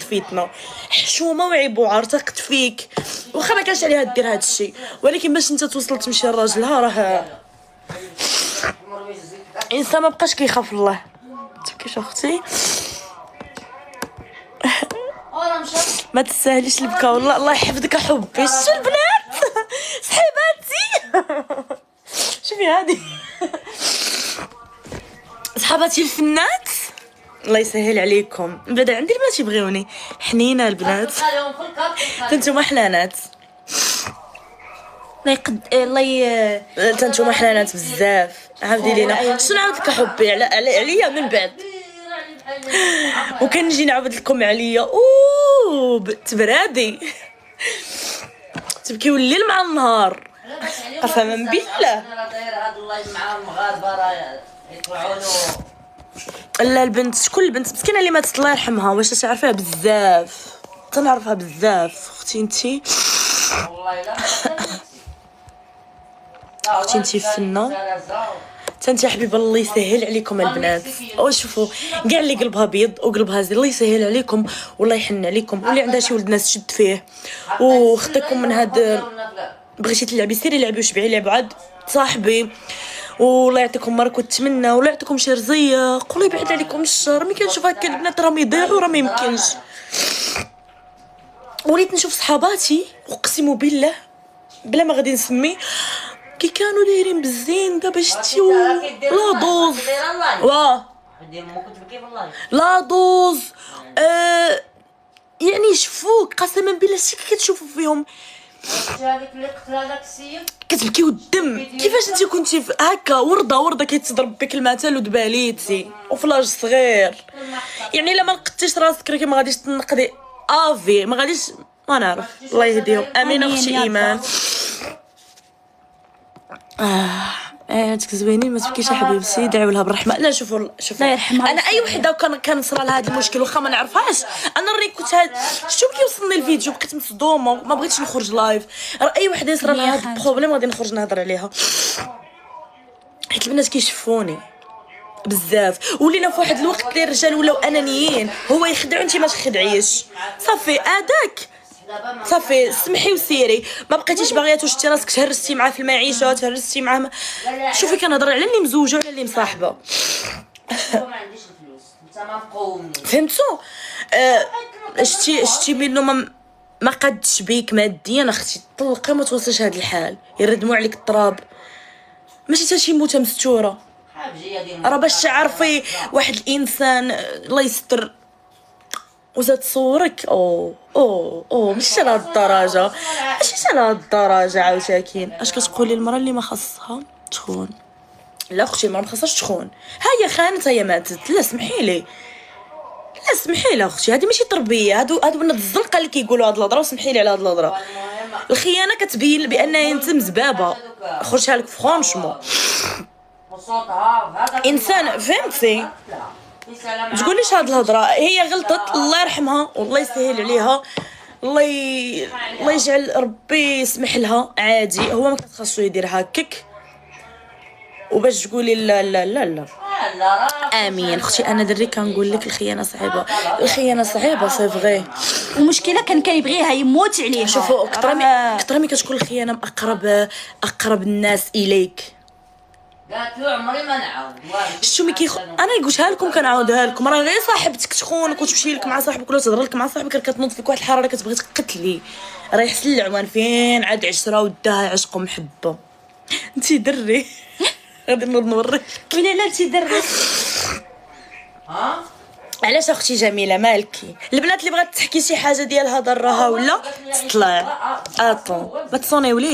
فيتنا حشومه وعيب وعار تاقت فيك واخا ما كانش عليها دير هذا الشيء، ولكن باش انت توصل تمشي لراجلها راه انسان ما بقاش كيخاف الله. تبكيش اختي ما تستاهليش البكا والله. الله يحفظك حبي. شو البنات صحيباتي شوفي هذه صحاباتي الفنات الله يسهل عليكم. بدا عندي البنات يبغيوني حنينه البنات تنتوما حنانات الله يقد الله تنتوما حنانات بزاف. عاودي لينا شنو نعاود لك حبي عليا من بعد وكنجي نعاود لكم عليا تبرادي تبكيو الليل مع النهار قسما بالله. لا البنت شكون البنت مسكينه اللي ماتت الله يرحمها واش تعرفيها بزاف تنعرفها بزاف اختي انتي والله لا اختي انتي فنه تنتي حبيبه الله يسهل عليكم البنات. شوفوا كاع اللي قلبها بيض وقلبها زين الله يسهل عليكم والله يحن عليكم، واللي عندها شي ولد ناس تشد فيه وخطيكم من هاد بغيتي تلعبي سيري لعبي وشبعي لعب عاد صاحبي والله يعطيكم مرك ونتمنى والله يعطيكم شي رزيق والله يبعد عليكم الشر. ملي كنشوف هكا البنات راهم يضيعوا راه ما يمكنش. وليت نشوف صحاباتي اقسم بالله بلا ما غادي نسمي كي كانوا دايرين بالزين دابا شتيو لا دوز واه لا دوز يعني يشفوك قسما بالله شتي كي كتشوفوا فيهم هذيك اللي قتلا داك السيد كتبكيو الدم. كيفاش انت كنتي هكا ورده كيتضرب بك المثل ودباليتي وفلاج صغير يعني الا ما نقدتيش راسك راكي ما غاديش تنقدي افي ما غاديش ما نعرف الله يهديهم. امين اختي ايمان تكذبيني ما تبكيش يا حبيبتي دعوا لها بالرحمه. لا شوفوا الله يرحمها انا اي وحده كان صرا لها هذا المشكل واخا ما نعرفهاش انا راني كنت شتو كيوصلني الفيديو بقيت مصدومه ما بغيتش نخرج لايف. راه اي وحده يصرا لها هذا البروبليم غادي نخرج نهضر عليها حيت البنات كيشوفوني بزاف. ولينا في واحد الوقت اللي الرجال ولاو انانيين هو يخدعو انت ما تخدعيش صافي هذاك صافي سمحي وسيري ما بقيتيش باغيه توشتي راسك تهرستي معاه في المعيشه تهرستي معاه. شوفي كنهضر على اللي مزوجه وعلى اللي مصاحبه ما عنديش الفلوس انت ما مقومني فهمتوا. شتي منو ما قدش بيك ماديا اختي طلقي ما توصلش هذا الحال يردموا عليك التراب ماشي حتى شي موته مستوره راه باش تعرفي واحد الانسان الله يستر وزاد صورك ماشي على هاد الدرجه ماشي على هاد الدرجه عاوتاكين. اش كتقولي المراه اللي ما خاصها تخون؟ لا اختي المراه ما خاصهاش تخون ها هي خانت هي ماتت لا سمحي لي لا سمحي لي اختي هذه ماشي تربيه هادو بنات الزنقه اللي كيقولوا هاد الهضره وسمحي لي على هاد الهضره. الخيانه كتبين بانها انت مزبابه خرجها لك فرانشمون انسان فهمتي تقوليش هاد الهضره هي غلطت الله يرحمها والله يسهل عليها الله يجعل ربي يسمح لها عادي هو ما كتخصو يدير هكاك وباش تقولي لا لا لا لا امين اختي. انا دري كنقول لك الخيانه صعيبه سي فغي المشكله كان كيبغيها يموت عليها. شوفوا كثر مي كتكون الخيانه اقرب الناس اليك قالت له عمري ما نعاود شتو مي انا قلتها لكم كنعاودها لكم راه غير صاحبتك تخونك وتمشي لك مع صاحبك ولا تهضر لك مع صاحبك راه كتنوض فيك واحد الحراره كتبغي تقتلي راه يحسن العوان فين عاد عشره وداها عشق ومحبه. انتي دري غادي نوريك ولا لا انتي دري علاش اختي جميله مالكي؟ البنات اللي بغات تحكي شي حاجه ديال هضرها ولا تطلع ما تصونيوليش